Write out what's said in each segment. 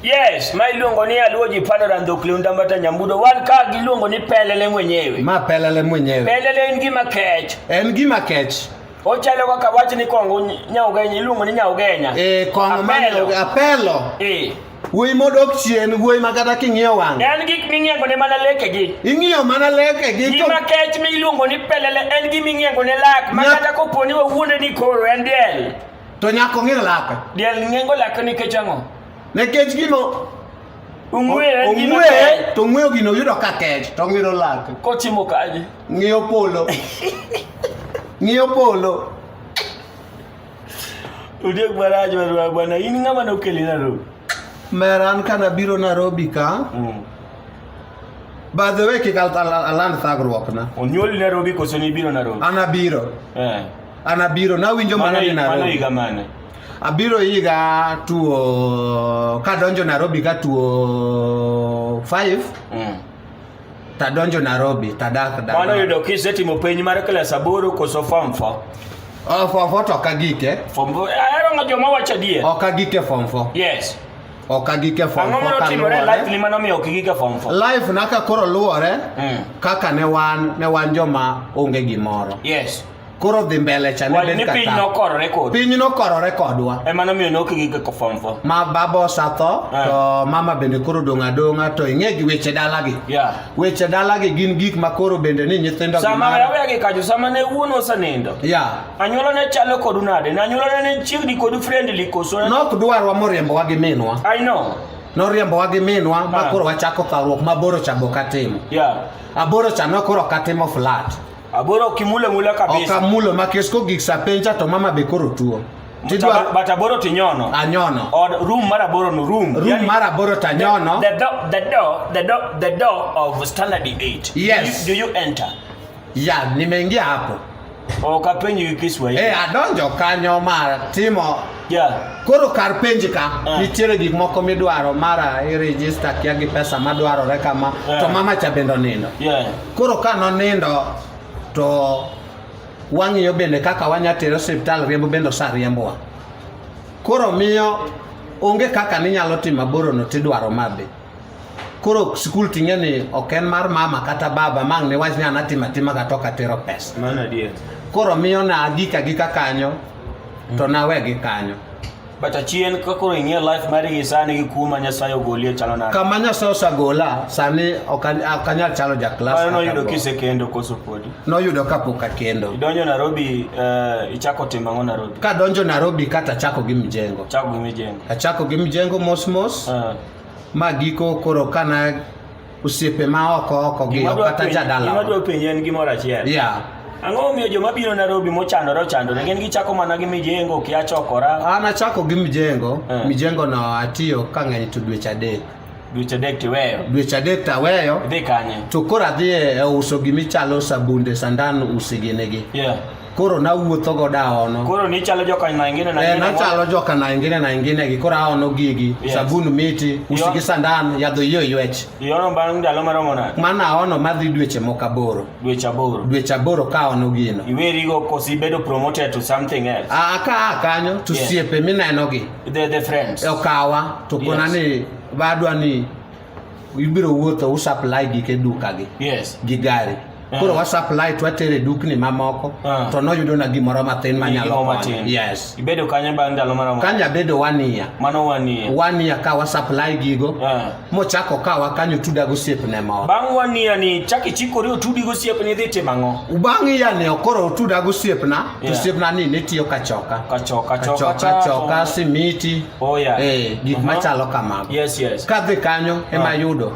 Yes, ma iluongo ni Aluoji Panorama Dhokliunda Mbata Nyambudo. Wan ka giluongo ni Pelele mwenyewe. Ma Pelele mwenyewe. Pelele en gima kech. En gima kech. Ochalo kaka wach ni Kongo Nyaugenya iluongo ni Nyaugenya. Kongo mano apelo. Wuoyi modok chien, wuoyi makata king'iyo wang'. En gik ming'iengo ne mana lekegi. Ing'iyo mana lekegi. Gima kech miluongo ni Pelele en gima ing'iengo ne lak. Makata koponi wawuonde ni koro en diel. To nyako ng'ir lak. Diel ng'iengo lak nikech ang'o? Nekech gino ong'we to ng'weyo gino yudo ka kech to ng'iro lak. Kotimo kaje? Ng'iyo polo. Ng'iyo polo. Udiek marach bwana, in ng'ama nokeli Nairobi? Meran kana biro Nairobi ka. By the way, kikal aland thagruok na. Onyuoli Nairobi koso ni biro Nairobi? Anabiro nawinjo mana ni Nairobi. Mano higa mane? Abiro higa tuo kadonjo Nairobi ka tuo 5. Tadonjo Nairobi tadak. Mano yudo kisetimo penj mar klas 8 koso form 4? Form 4 to kagike. Form 4. Ero ng'ato mawacho adier. Okagike form 4. Yes. Okagike form 4. Ang'o motimore life ni mano miyo okigike form 4? Life naka koro luore kaka ne wan joma onge gimoro. Yes. Koro dhi mbele cha ne ben kata. Piny nokorore kodwa. Piny nokorore kodwa. Mano miyo nokigike form 4. Ma babo satho to mama bende koro donga to ing'e gi weche dalagi. Yeah. Weche dalagi gin gik ma koro bende ni nyithindo sama yawegi kajo sama ne wuon osenindo. Yeah. Anyuola ne chalo kodu nade? Anyuola ne chiegni kodu friendly koso? Nok dwarwa moriembowa gi minwa. I know. Noriembowa gi minwa ma koro wachako thawruok maboro cha bokatimo. Yeah. Aboro cha no koro katimo flat. Aboro kimule kabisa. Okamulo makesko gik sa pencha to mama be koro tuo. But aboro tinyono. Anyono. Or room mar aboro no room. Room mar aboro tanyono. The door of standard 8. Yes. Do you enter? Ya, nimeingia hapo. Okapenji Kiswahili. Adonjo kanyo mar timo. Yeah. Koro kar penji ka nitiere gik moko midwaro mara i-register kia gi pesa madwarore kama to mama cha bendo nindo. Yeah. Koro ka no nindo to wang'iyo bende kaka wanyatero hospital riembo bendo sa riembowa. Koro miyo onge kaka ninyalo timo aboro no tidwaro mabe. Koro skul ting'e ni ok en mar mama kata baba mang ne wach ni anatima katoka tero pesa. Mana diet. Koro miyo na agika kanyo to nawegi kanyo. But achien koko ing'e life mari sani gi kuma Nyasaye ogolie chalo nade? Kama Nyasaye osagola sani okanyal chalo ja class. No yudo kise kendo koso podi. No yudo kapok akendo. Idonjo Nairobi ichako timo ang'o Nairobi? Ka donjo Nairobi kata chako gi Mijengo. Achako gi Mijengo mos. Ma giko koro kana usiepe ma oko gi kata jadala. Gima dwa penje en gimoro achiel. Yeah. Ang'o miyo joma biro Nairobi mochandore gin gichako mana gi Mijengo kia chokora? An achako gi Mijengo. Mijengo no atiyo ka ng'eny to dweche adek. Dweche adek tiweyo? Dweche adek taweyo. Idhi kanye? To koro adhi e uso gimichalo sabunde sandan usiginegi. Yeah. Koro nawuotho go daono. Koro ni chalo joka na ingine nachalo joka na ingine gi koro aono gigi. Yes. Sabun miti, usigi sandan, yadho ywech. Iono bang' ndalo maromo nade? Mana aono madhi dweche moko aboro. Dweche aboro ka aono gino. Iweri go kosi bedo promoted to something else? Kanyo to siepe mineno gi. The friends. Okawa to kona ni badwa ni ibiro wuotho usupply gike duka gi. Yes. Gi gari. Koro wa supply to atere dukni mamoko to no yudo na gimoro mathin manyalo konyo. Yes. Ibedo kanya bang' ndalo maromo? Kanya bedo 1 year. Mano 1 year. 1 year ka wa supply gigo. Mochako ka wa kanyo tuda go siep ne moro. Bang' 1 year ni chaki chikori otudi go siep ni dhi timo ang'o? Bang' year ni okoro tuda go siep na to siep na ni ne tiyo kachoka simiti. Oh yeah. Gik machalo kamago. Yes. Ka dhi kanyo ema yudo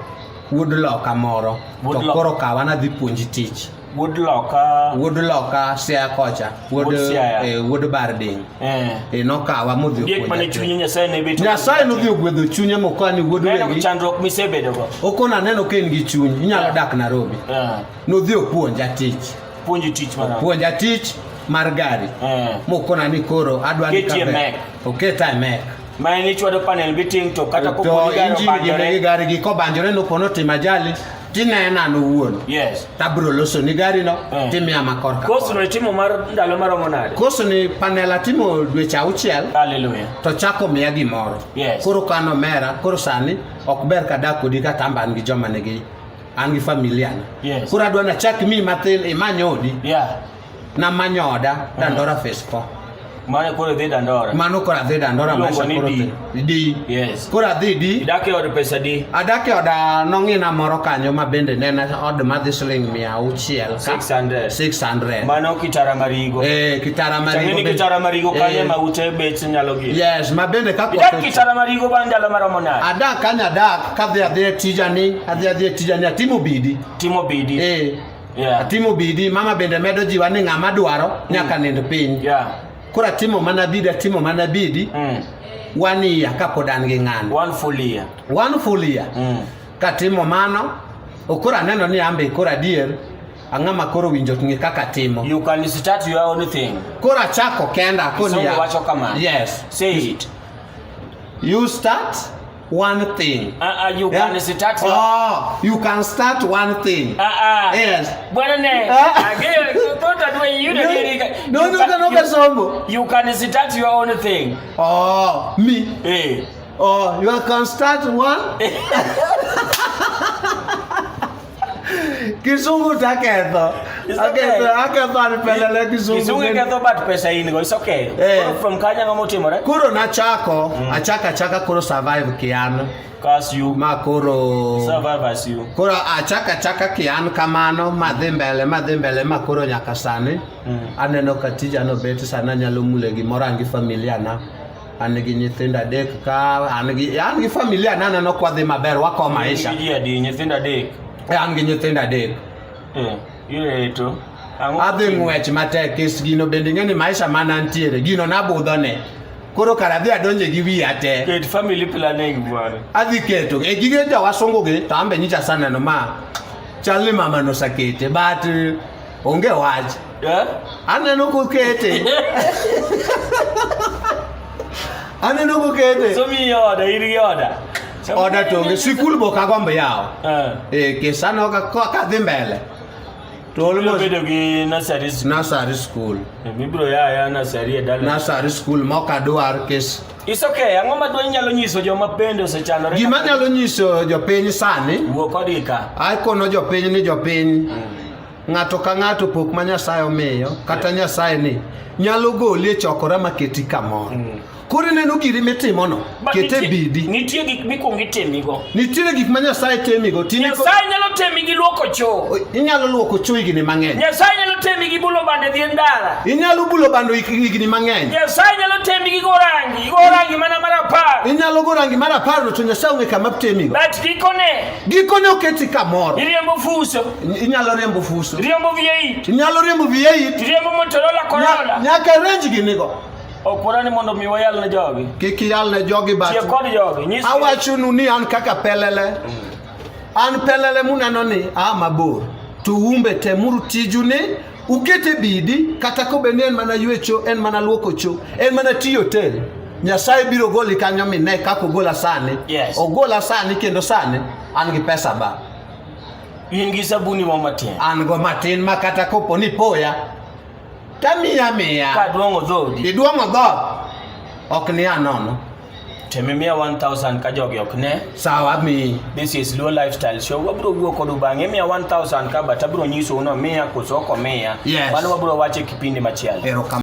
woodlocker moro to koro kawa na dhi puonji tich. Woodlocker Siaya kocha. Wood barding. Nokawa modhi puonji. Diek mane chunye Nyasaye ne beto. Nyasaye nodhi ogwedho chunye mokani wuod wegi. Neno chandruok misebedo go. Okona neno ka en gi chuny inyalo dak Nairobi. Nodhi opuonja tich. Puonja tich mar gari. Mokona ni koro adwa ni kabe. Oketa mek. Ma ni chwado panel beating to kata koponi gari gi kobanjore no pono timajali tinena no wuon Yes. tabro loso ni gari no timia makorka Koso no timo mar ndalo maromo nade? koso ni panela timo dweche auchiel Hallelujah. to chako miya gimoro Yes. koro kano mera koro sani ok ber ka dak kodi kata amba an gi joma nigi an gi familia na Yes. koro adwa na chak mi mathin imanyodi Yeah. na manyoda Dandora Phase 4 Mane koro dhi Dandora. mano koro adhi Dandora Iluongo Maisha ni koro di. di Yes. koro adhi di Idake od pesa di? adake oda nong'ina moro kanyo ma bende nena od madhi siling 600 600 Mano kitara marigo. kitara marigo Changeni kitara marigo kanye ma ute bet nyalo gi. yes ma bende ka Idake kitara marigo ban ndalo maromo nade? adak kanya dak kadhi adhi tijani atimo bidi Timo bidi. Yeah. atimo bidi mama bende medo jiwa ni ng'ama dwaro nyaka nind piny Yeah. koro atimo mana bidi one year kapod an gi ng'ano One full year. one full year katimo mano okoro aneno ni ambe koro adier ang'ama koro winjo ng'e kaka timo You can start your own thing. koro achako kenda Songo wacho kama. yes Say it. you start one thing You can start your... you can start one thing yes Bwana ne. Again, tota dwe you no sombo You can start your own thing. me Eh. you can start one Kizungu taketho aketho an pelele Kizungu ketho bat pesa in go, it's okay. From Kanya ngamo timore. Koro nachako achaka koro survive kiano Cause you ma koro survive as you. Koro achaka kian kamano madhi mbele ma koro nyaka sani aneno ka tija no bet sana nyalo mule gimoro angi familia na an gi nyithindo adek ka an gi familia na neno kwadhi maber wako maisha Nyithindo adek. an gi nyithindo adek Ireto. adhi ng'wech matek kis gino bende ng'eni maisha mana ntiere gino nabudhone koro kara adhi adonje gi wiya te Ket family planning bwana. adhi keto e gige jowasungu gi to ambe nyicha sana no ma chalni mama no sakete but onge wach aneno kokete aneno kokete So mi yoda iri yoda oda tonge sikul boka gombe yao kesano ka dhi mbele to almost bedo gi nursery school mibro ya nursery dala nursery school moka dwar kes It's okay. Ang'o ma dwany nyalo nyiso joma pende osechanore? Gima nyalo nyiso jopiny sani wuo kodika ai kono jopiny ni jopiny ng'ato ka ng'ato pok ma Nyasaye omiyo kata Nyasaye ni nyalo golie chokora maketi kamoro koro neno giri mitimo no kete bidi nitie gik mikwongo temigo nitie gik ma Nyasaye temigo Nyasaye nyalo temi gi luoko cho inyalo luoko cho igni mang'eny Nyasaye nyalo temi gi bulo bande dhi ndara inyalo bulo bando igni mang'eny Nyasaye nyalo temi gi gorangi mana marapar inyalo gorangi marapar to Nyasaye ong'e kama temigo but gikone oketi kamoro iriembo fuso inyalo riembo fuso riembo V8 inyalo riembo V8 riembo Motorola Corolla nyaka range ginigo okurani mondo mi wayal na jogi kiki yal na jogi bat kod jogi nyisi awachunu ni an kaka pelele an pelele muneno ni mabor to umbe temuru tijuni ukete bidi kata ko bende en mana ywecho en mana luoko cho en mana tiyo tel Nyasaye biro goli kanyo mine kako gola sani ogola sani kendo sani an gi pesa ba in gi sabuni mo matin an go matin makata kopo ni poya Tamiya ka duongo dhodi iduongo dhod ok ni anono tememia 1000 ka jogi ok ne sawa mi this is Luo Lifestyle Show wabro wuo kod bang'e mia 1000 ka bata bro nyiso no mia koso ko mia yes. Mano wabro wache kipindi machielo